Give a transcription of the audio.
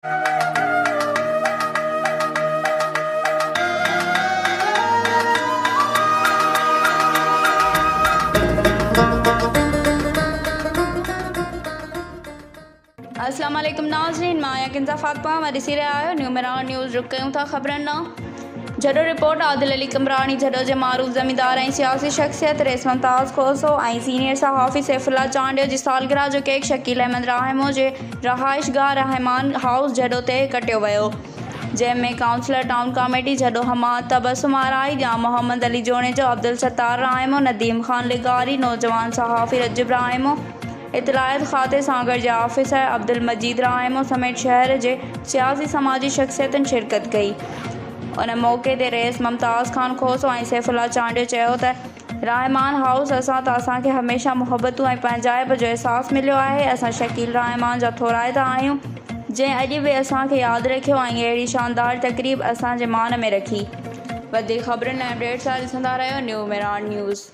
अस्सलाम वालेकुम नाज़रीन, मां यकिंज़ा फातिमा व ॾिसी रहिया आहियो न्यूमेरान न्यूज़। रुक कयूं था ख़बरनि न जॾो रिपोर्ट आदिल अली कमरानी जॾो जे मारूफ़ ज़मींदार ऐं सियासी शख़्सियत रेस मुमताज़ खोसो ऐं सीनियर सहाफ़ी सैफुल्ला चांडियो जी सालगिरह जो केक शकील अहमद रहमो जे रहाइशगाह रहमान हाउस जॾो ते कटियो वियो, जंहिंमें काउंसलर टाउन कमेटी जॾो हमाद तबसुम आराई ॼा मोहम्मद अली जोणे जो अब्दुल सत्तार रहमो नदीम ख़ान लिगारी नौजवान सहाफ़ी रजब रहमो इतलायत खाते सागर जे ऑफिसर अब्दुल मजीद रहमो समेत शहर जे सियासी समाजी शख़्सियतुनि शिरकत कई। उन मौक़े ते रईस मुमताज़ ख़ान खोसो ऐं सैफुल्ला चांडियो चयो त रहमान हाउस असां त असांखे हमेशह मुहबतूं ऐं पंहिंजाइप जो अहसासु मिलियो आहे। असां शकील रहमान जा थोराइता आहियूं जंहिं अॼु बि असांखे यादि रखियो ऐं अहिड़ी शानदार तक़रीब असांजे मान में रखी। वधीक ख़बरुनि ऐं अपडेट्स सां ॾिसंदा रहियो न्यूमेरान न्यूज़।